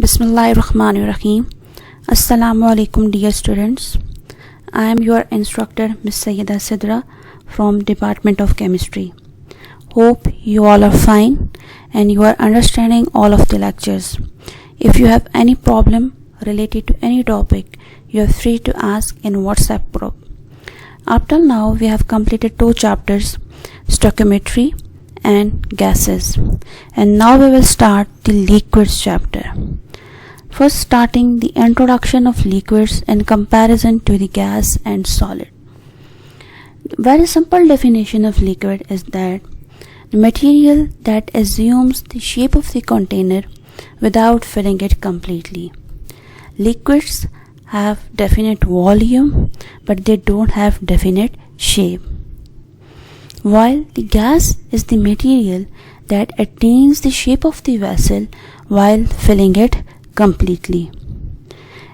Bismillahirrahmanirrahim. Assalamu alaikum dear students. I am your instructor Ms. Sayyida Sidra from Department of Chemistry. Hope you all are fine and you are understanding all of the lectures. If you have any problem related to any topic, you are free to ask in WhatsApp group. Up till now we have completed 2 chapters, stoichiometry and gases, and now we will start the liquids chapter. First, starting the introduction of liquids in comparison to the gas and solid. Very simple definition of liquid is that the material that assumes the shape of the container without filling it completely. Liquids have definite volume, but they don't have definite shape. While the gas is the material that attains the shape of the vessel while filling it completely,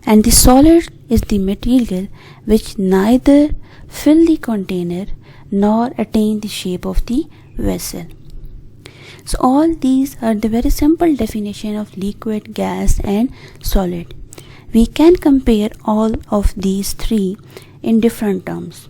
and the solid is the material which neither fill the container nor attain the shape of the vessel. So all these are the very simple definition of liquid, gas and solid. We can compare all of these three in different terms.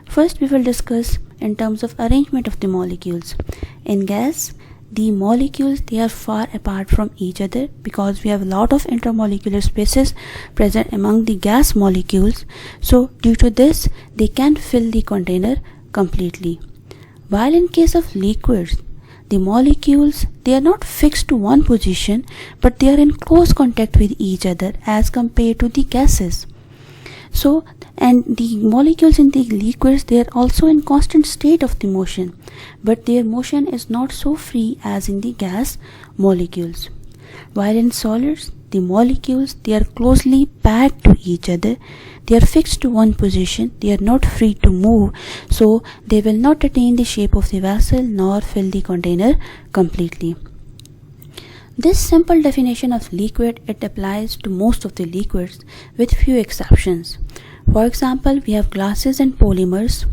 First, we will discuss in terms of arrangement of the molecules. In gas, the molecules, they are far apart from each other because we have a lot of intermolecular spaces present among the gas molecules. So due to this, they can fill the container completely. While in case of liquids, the molecules, they are not fixed to one position, but they are in close contact with each other as compared to the gases. So, and the molecules in the liquids, they are also in constant state of the motion, but their motion is not so free as in the gas molecules. While in solids, the molecules, they are closely packed to each other, they are fixed to one position, they are not free to move, so they will not attain the shape of the vessel nor fill the container completely. This simple definition of liquid, it applies to most of the liquids with few exceptions. For example, we have glasses and polymers.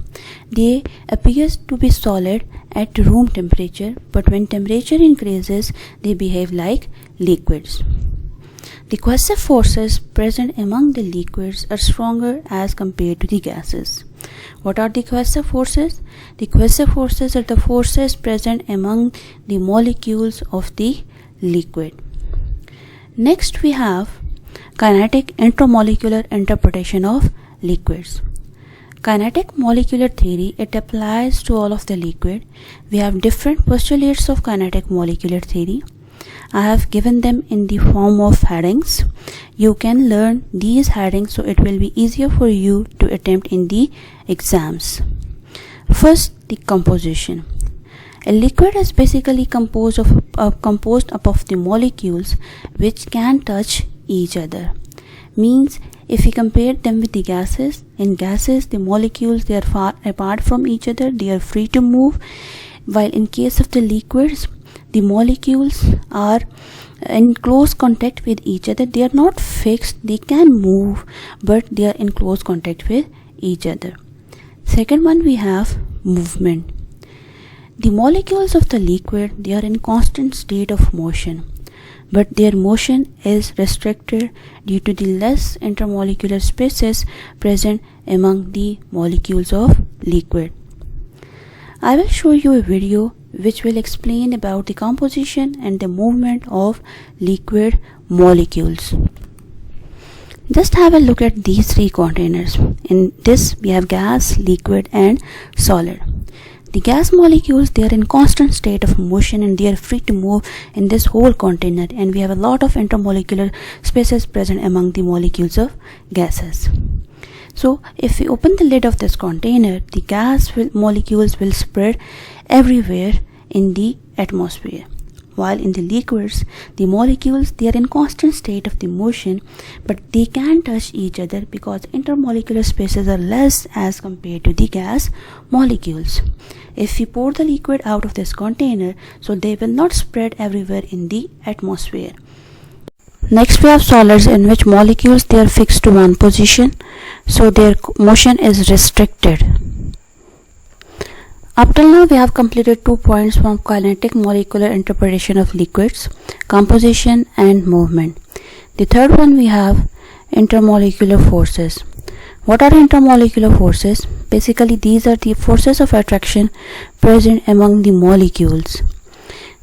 They appear to be solid at room temperature, but when temperature increases, they behave like liquids. The cohesive forces present among the liquids are stronger as compared to the gases. What are the cohesive forces? The cohesive forces are the forces present among the molecules of the liquid. Next, we have kinetic intermolecular interpretation of liquids. Kinetic molecular theory, it applies to all of the liquid. We have different postulates of kinetic molecular theory. I have given them in the form of headings. You can learn these headings so it will be easier for you to attempt in the exams. First, the composition. A liquid is basically composed up of the molecules which can touch each other. Means if we compare them with the gases, in gases the molecules, they are far apart from each other, they are free to move, while in case of the liquids, the molecules are in close contact with each other. They are not fixed, they can move, but they are in close contact with each other. Second one, we have movement. The molecules of the liquid, they are in constant state of motion, but their motion is restricted due to the less intermolecular spaces present among the molecules of liquid. I will show you a video which will explain about the composition and the movement of liquid molecules. Just have a look at these three containers. In this, we have gas, liquid and solid. The gas molecules, they are in constant state of motion and they are free to move in this whole container, and we have a lot of intermolecular spaces present among the molecules of gases. So if we open the lid of this container, the molecules will spread everywhere in the atmosphere. While in the liquids, the molecules, they are in constant state of the motion, but they can touch each other because intermolecular spaces are less as compared to the gas molecules. If we pour the liquid out of this container, so they will not spread everywhere in the atmosphere. Next, we have solids, in which molecules, they are fixed to one position, so their motion is restricted. Up till now, we have completed 2 points from kinetic molecular interpretation of liquids, composition and movement. The third one we have intermolecular forces. What are intermolecular forces? Basically, these are the forces of attraction present among the molecules.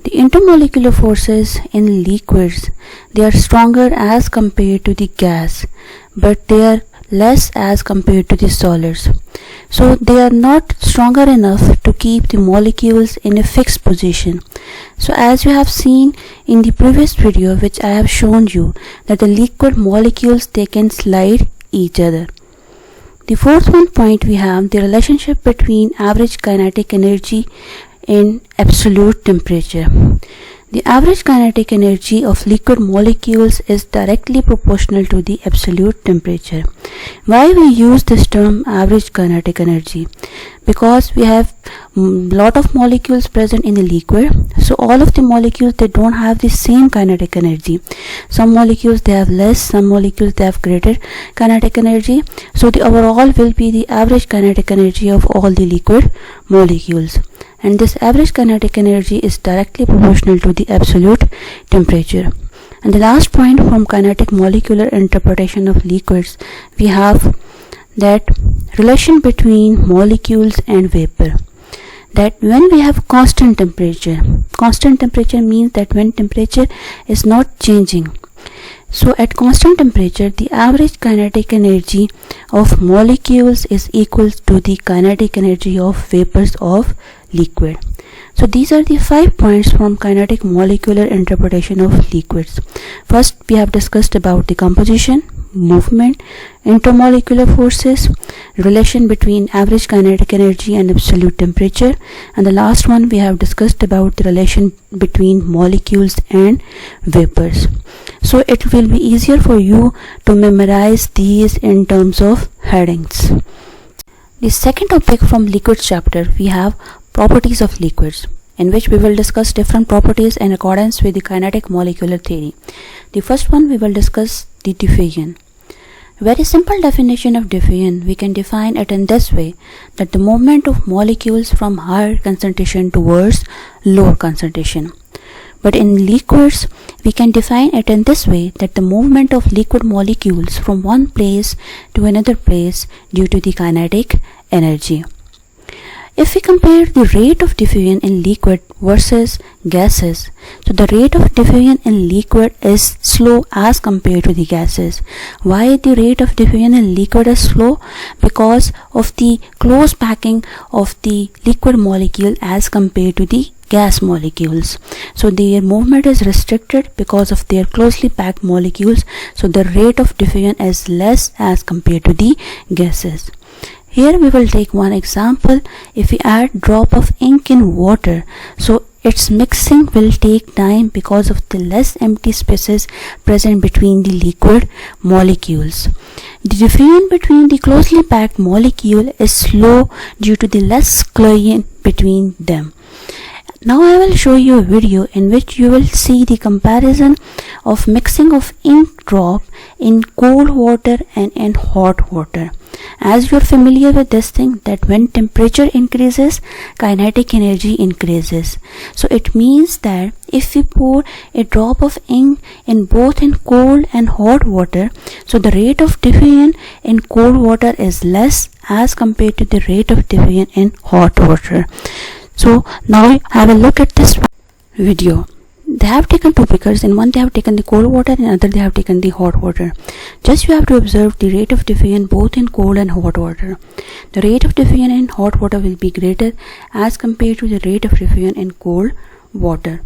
The intermolecular forces in liquids, they are stronger as compared to the gas, but they are less as compared to the solids. So they are not stronger enough to keep the molecules in a fixed position. So as you have seen in the previous video, which I have shown you, that the liquid molecules, they can slide each other. The fourth one point we have the relationship between average kinetic energy and absolute temperature. The average kinetic energy of liquid molecules is directly proportional to the absolute temperature. Why we use this term average kinetic energy? Because we have lot of molecules present in the liquid, so all of the molecules, they don't have the same kinetic energy. Some molecules they have less, some molecules they have greater kinetic energy. So the overall will be the average kinetic energy of all the liquid molecules, and this average kinetic energy is directly proportional to the absolute temperature. And the last point from kinetic molecular interpretation of liquids, we have that relation between molecules and vapor. That when we have constant temperature means that when temperature is not changing. So at constant temperature, the average kinetic energy of molecules is equal to the kinetic energy of vapors of liquid. So these are the 5 points from kinetic molecular interpretation of liquids. First, we have discussed about the composition, movement, intermolecular forces, relation between average kinetic energy and absolute temperature, and the last one we have discussed about the relation between molecules and vapors. So it will be easier for you to memorize these in terms of headings. The second topic from liquids chapter, we have properties of liquids, in which we will discuss different properties in accordance with the kinetic molecular theory. The first one we will discuss the diffusion. Very simple definition of diffusion, we can define it in this way, that the movement of molecules from higher concentration towards lower concentration. But in liquids, we can define it in this way, that the movement of liquid molecules from one place to another place due to the kinetic energy. If we compare the rate of diffusion in liquid versus gases, so the rate of diffusion in liquid is slow as compared to the gases. Why the rate of diffusion in liquid is slow? Because of the close packing of the liquid molecule as compared to the gas molecules. So their movement is restricted because of their closely packed molecules. So the rate of diffusion is less as compared to the gases. Here we will take one example. If we add drop of ink in water, so its mixing will take time because of the less empty spaces present between the liquid molecules. The diffusion between the closely packed molecule is slow due to the less collision between them. Now I will show you a video in which you will see the comparison of mixing of ink drop in cold water and in hot water. As you are familiar with this thing, that when temperature increases, kinetic energy increases. So it means that if we pour a drop of ink in both in cold and hot water, so the rate of diffusion in cold water is less as compared to the rate of diffusion in hot water. So now have a look at this video. They have taken two beakers. In one they have taken the cold water, and in another they have taken the hot water. Just you have to observe the rate of diffusion both in cold and hot water. The rate of diffusion in hot water will be greater as compared to the rate of diffusion in cold water.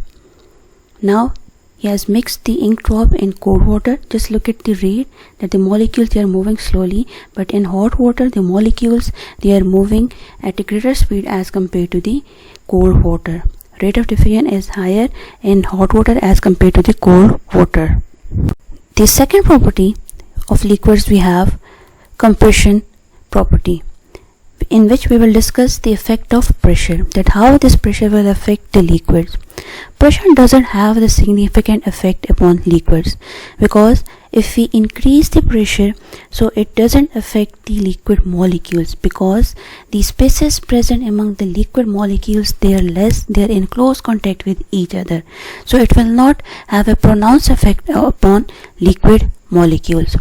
Now he has mixed the ink drop in cold water. Just look at the rate, that the molecules, they are moving slowly, but in hot water the molecules, they are moving at a greater speed as compared to the cold water. Rate of diffusion is higher in hot water as compared to the cold water. The second property of liquids, we have compression property. in which we will discuss the effect of pressure, that how this pressure will affect the liquids. Pressure doesn't have the significant effect upon liquids, because if we increase the pressure, so it doesn't affect the liquid molecules, because the spaces present among the liquid molecules, they are less, they are in close contact with each other, so it will not have a pronounced effect upon liquid molecules.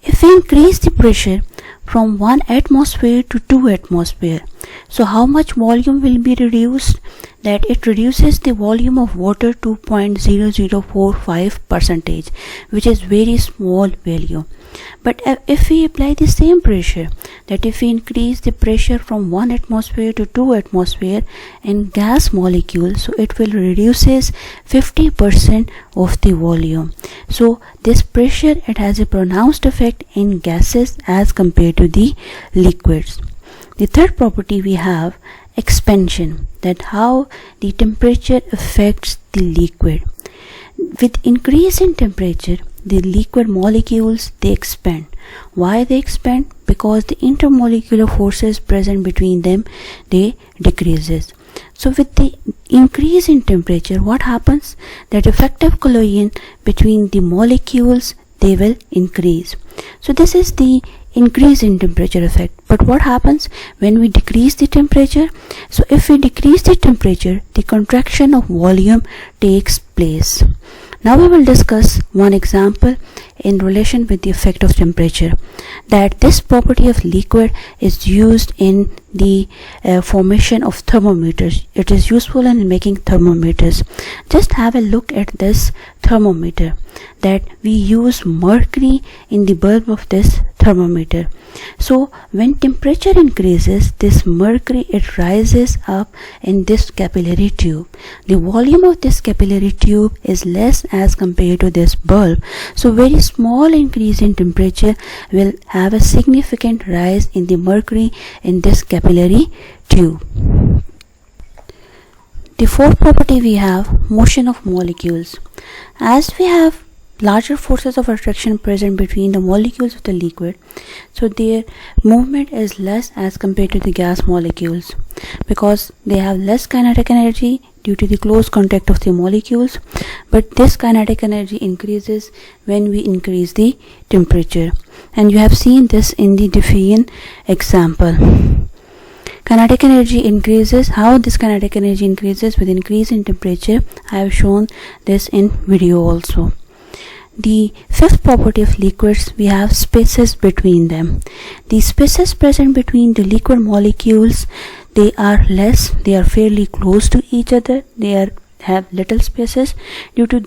If we increase the pressure from 1 atmosphere to 2 atmosphere, so how much volume will be reduced? That it reduces the volume of water to 0.0045%, which is very small value. But if we apply the same pressure, that if we increase the pressure from 1 atmosphere to 2 atmosphere in gas molecules, so it will reduces 50% of the volume. So this pressure, it has a pronounced effect in gases as compared to the liquids. The third property we have expansion, that how the temperature affects the liquid. With increase in temperature, the liquid molecules, they expand. Why they expand? Because the intermolecular forces present between them, they decreases. So with the increase in temperature, what happens? That effective collision between the molecules, they will increase. So this is the increase in temperature effect. But what happens when we decrease the temperature? So if we decrease the temperature, the contraction of volume takes place. Now we will discuss one example in relation with the effect of temperature, that this property of liquid is used in the formation of thermometers. It is useful in making thermometers. Just have a look at this thermometer, that we use mercury in the bulb of this thermometer. So when temperature increases, this mercury, it rises up in this capillary tube. The volume of this capillary tube is less as compared to this bulb, so very small increase in temperature will have a significant rise in the mercury in this capillary tube. The fourth property we have motion of molecules. As we have larger forces of attraction present between the molecules of the liquid, so their movement is less as compared to the gas molecules, because they have less kinetic energy due to the close contact of the molecules. But this kinetic energy increases when we increase the temperature, and you have seen this in the diffusion example. Kinetic energy increases. How this kinetic energy increases? With increase in temperature. I have shown this in video also. The fifth property of liquids, we have spaces between them. The spaces present between the liquid molecules, they are less, they are fairly close to each other, they have little spaces. Due to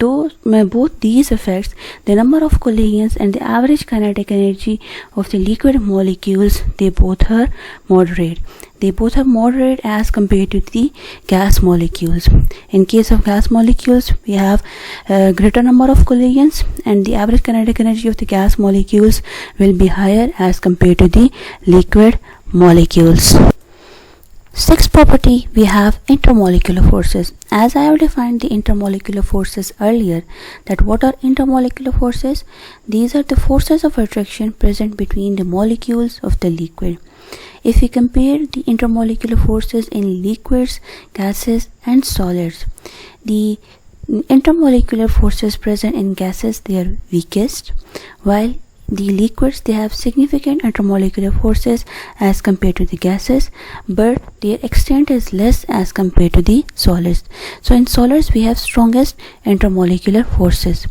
both these effects, the number of collisions and the average kinetic energy of the liquid molecules, they both are moderate. They both are moderate as compared to the gas molecules. In case of gas molecules, we have a greater number of collisions, and the average kinetic energy of the gas molecules will be higher as compared to the liquid molecules. Sixth property, we have intermolecular forces. As I have defined the intermolecular forces earlier, that what are intermolecular forces? These are the forces of attraction present between the molecules of the liquid. If we compare the intermolecular forces in liquids, gases and solids, the intermolecular forces present in gases, they are weakest, while the liquids, they have significant intermolecular forces as compared to the gases, but their extent is less as compared to the solids. So in solids, we have strongest intermolecular forces.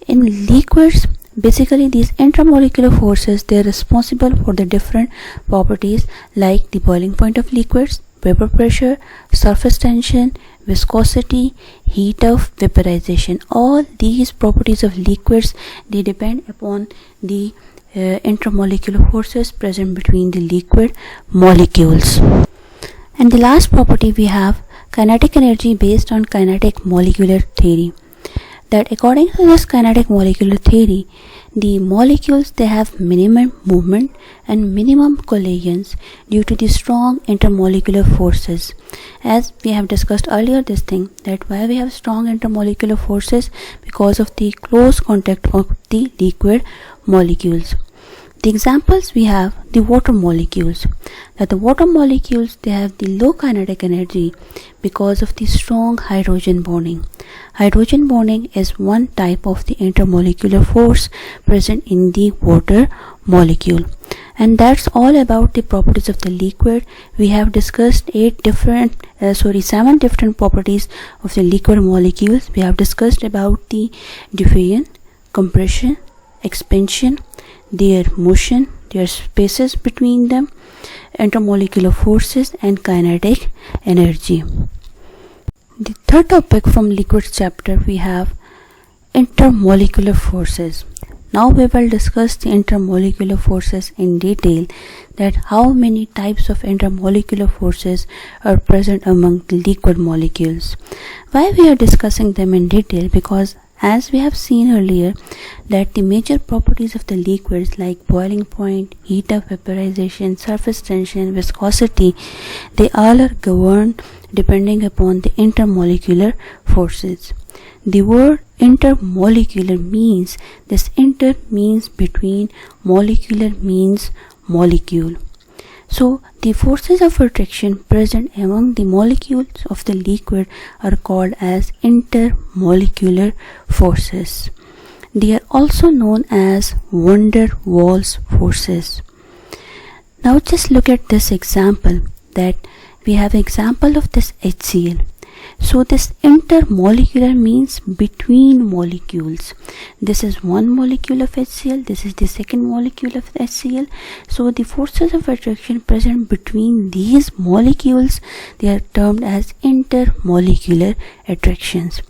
In liquids, basically these intermolecular forces, they are responsible for the different properties like the boiling point of liquids, vapor pressure, surface tension, viscosity, heat of vaporization. All these properties of liquids, they depend upon the intermolecular forces present between the liquid molecules. And the last property we have kinetic energy based on kinetic molecular theory. That according to this kinetic molecular theory, the molecules, they have minimum movement and minimum collisions due to the strong intermolecular forces. As we have discussed earlier this thing, that why we have strong intermolecular forces? Because of the close contact of the liquid molecules. The examples we have the water molecules. That the water molecules, they have the low kinetic energy because of the strong hydrogen bonding. Hydrogen bonding is one type of the intermolecular force present in the water molecule. And that's all about the properties of the liquid. We have discussed 7 different properties of the liquid molecules. We have discussed about the diffusion, compression, expansion, their motion, their spaces between them, intermolecular forces, and kinetic energy. The third topic from liquids chapter, we have intermolecular forces. Now we will discuss the intermolecular forces in detail, that how many types of intermolecular forces are present among the liquid molecules. Why we are discussing them in detail? Because as we have seen earlier, that the major properties of the liquids like boiling point, heat of vaporization, surface tension, viscosity, they all are governed depending upon the intermolecular forces. The word intermolecular means, this inter means between, molecular means molecule. So the forces of attraction present among the molecules of the liquid are called as intermolecular forces. They are also known as van der Waals forces. Now just look at this example, that we have an example of this HCl. So this intermolecular means between molecules. This is one molecule of HCl, this is the second molecule of HCl. So the forces of attraction present between these molecules, they are termed as intermolecular attractions.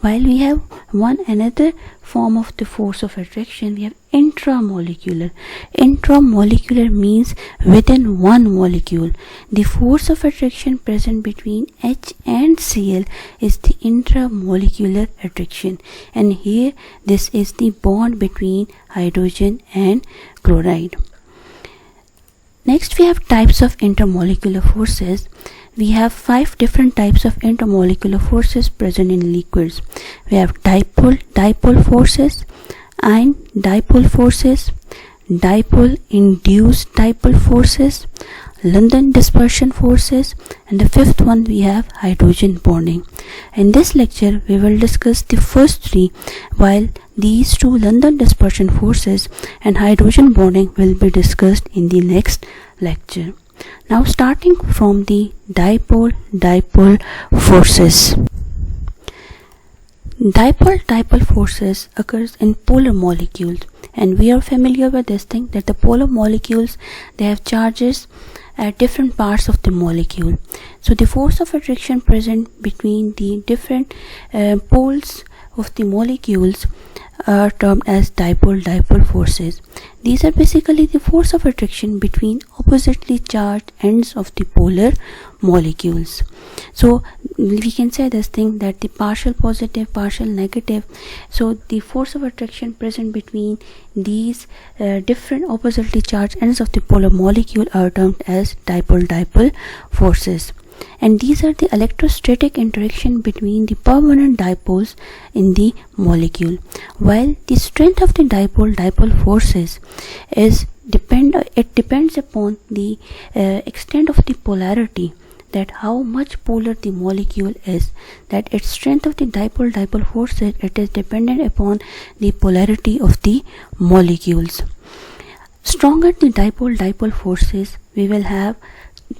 While we have one another form of the force of attraction, we have intramolecular. Intramolecular means within one molecule. The force of attraction present between H and Cl is the intramolecular attraction, and here this is the bond between hydrogen and chloride. Next we have types of intermolecular forces. We have 5 different types of intermolecular forces present in liquids. We have dipole forces, ion dipole forces, dipole induced dipole forces, London dispersion forces, and the 5th one we have hydrogen bonding. In this lecture we will discuss the first 3, while these 2, London dispersion forces and hydrogen bonding, will be discussed in the next lecture. Now starting from the dipole forces. Dipole forces occurs in polar molecules, and we are familiar with this thing, that the polar molecules, they have charges at different parts of the molecule. So the force of attraction present between the different poles of the molecules are termed as dipole forces. These are basically the force of attraction between oppositely charged ends of the polar molecules. So we can say this thing, that the partial positive, partial negative, so the force of attraction present between these different oppositely charged ends of the polar molecule are termed as dipole forces. And these are the electrostatic interaction between the permanent dipoles in the molecule. While the strength of the dipole forces depends upon the extent of the polarity, that how much polar the molecule is, that its strength of the dipole forces, it is dependent upon the polarity of the molecules. Stronger the dipole forces, we will have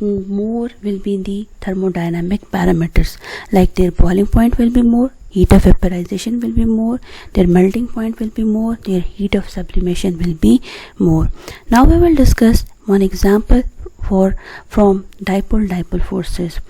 more will be the thermodynamic parameters, like their boiling point will be more, heat of vaporization will be more, their melting point will be more, their heat of sublimation will be more. Now we will discuss one example from dipole forces.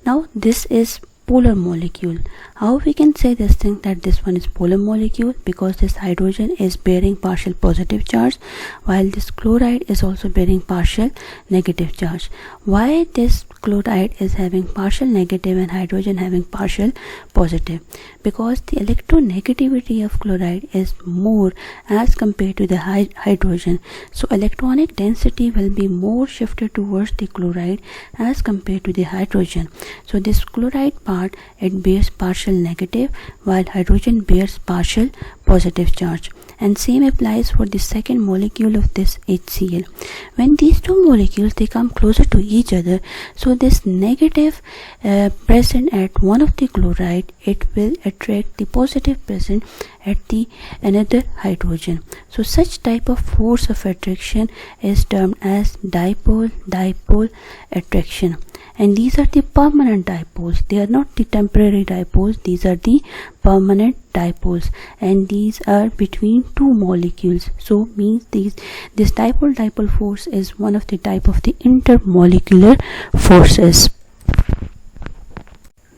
Now this is polar molecule. How we can say this thing, that this one is polar molecule? Because this hydrogen is bearing partial positive charge, while this chloride is also bearing partial negative charge. Why this chloride is having partial negative and hydrogen having partial positive? Because the electronegativity of chloride is more as compared to the hydrogen. So electronic density will be more shifted towards the chloride as compared to the hydrogen. So this chloride part, it bears partial negative, while hydrogen bears partial positive charge. and same applies for the second molecule of this HCl. When these two molecules they come closer to each other, so this negative present at one of the chloride, it will attract the positive present at the another hydrogen. So such type of force of attraction is termed as dipole attraction, and these are the permanent dipoles. They are not the temporary dipoles, these are the permanent dipoles, and these are between two molecules. So means this dipole force is one of the type of the intermolecular forces.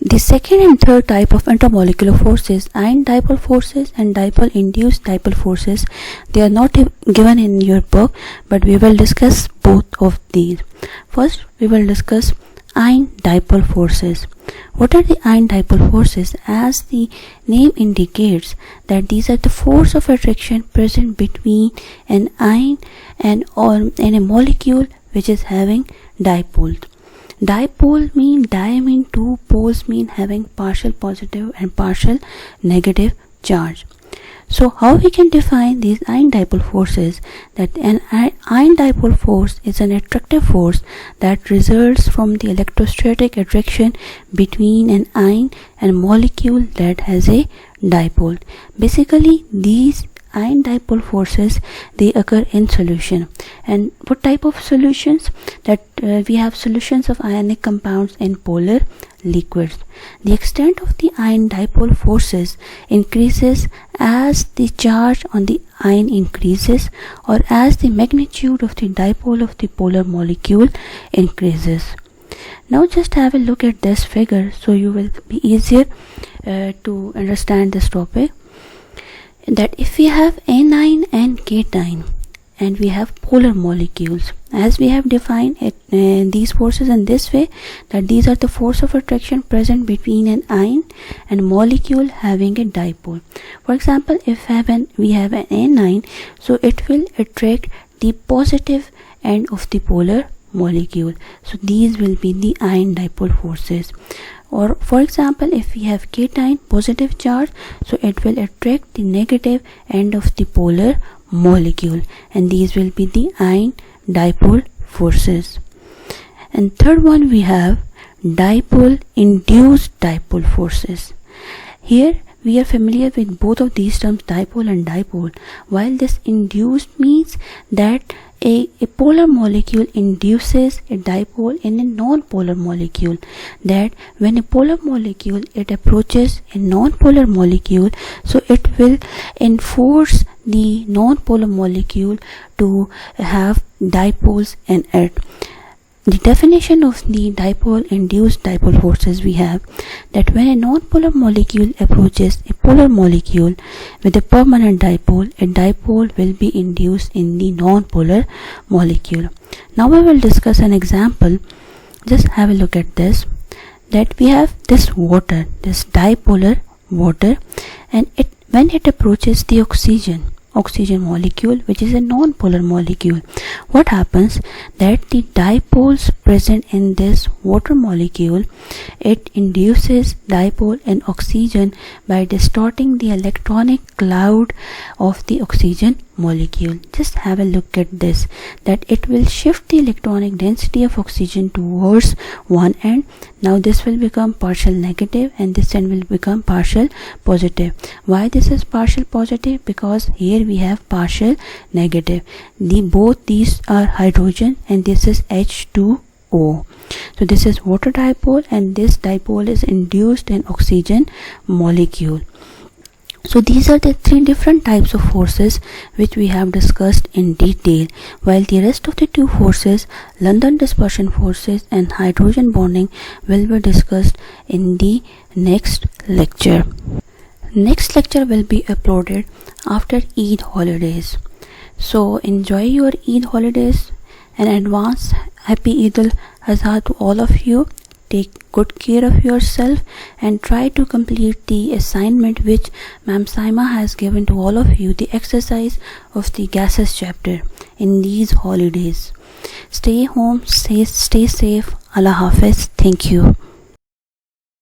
The second and third type of intermolecular forces, ion dipole forces and dipole induced dipole forces, they are not given in your book, but we will discuss both of these. First, we will discuss ion dipole forces. What are the ion dipole forces? As the name indicates, that these are the force of attraction present between an ion and a molecule which is having dipole. Dipole mean two, poles mean having partial positive and partial negative charge. So how we can define these ion dipole forces? That an ion dipole force is an attractive force that results from the electrostatic attraction between an ion and molecule that has a dipole. Basically, these ion dipole forces, they occur in solution. And what type of solutions? That we have solutions of ionic compounds in polar liquids. The extent of the ion dipole forces increases as the charge on the ion increases, or as the magnitude of the dipole of the polar molecule increases. Now just have a look at this figure, so you will be easier to understand this topic. That if we have anion and cation and we have polar molecules, as we have defined it, these forces in this way, that these are the force of attraction present between an ion and molecule having a dipole. For example, if we have an anion, so it will attract the positive end of the polar molecule. So these will be the ion dipole forces. Or for example, if we have cation, positive charge, so it will attract the negative end of the polar molecule, and these will be the ion dipole forces. And third one, we have dipole induced dipole forces. Here we are familiar with both of these terms, dipole and dipole, while this induced means that a polar molecule induces a dipole in a non-polar molecule. That when a polar molecule it approaches a non-polar molecule, so it will enforce the non-polar molecule to have dipoles in it. The definition of the dipole induced dipole forces, we have that when a non-polar molecule approaches a polar molecule with a permanent dipole, a dipole will be induced in the non-polar molecule. Now I will discuss an example. Just have a look at this. That we have this water, this dipolar water, and when it approaches the oxygen molecule, which is a non-polar molecule, what happens? That the dipoles present in this water molecule, it induces dipole in oxygen by distorting the electronic cloud of the oxygen molecule. Just have a look at this, that it will shift the electronic density of oxygen towards one end. Now this will become partial negative and this end will become partial positive. Why this is partial positive? Because here we have partial negative. Both these are hydrogen and this is H2O. So this is water dipole and this dipole is induced in oxygen molecule. So these are the three different types of forces which we have discussed in detail, while the rest of the two forces, London dispersion forces and hydrogen bonding, will be discussed in the next lecture. Next lecture will be uploaded after Eid holidays. So enjoy your Eid holidays and advance happy Eid al-Adha to all of you. Take good care of yourself and try to complete the assignment which Ma'am Saima has given to all of you, the exercise of the gases chapter in these holidays. Stay home, stay safe. Allah Hafiz. Thank you.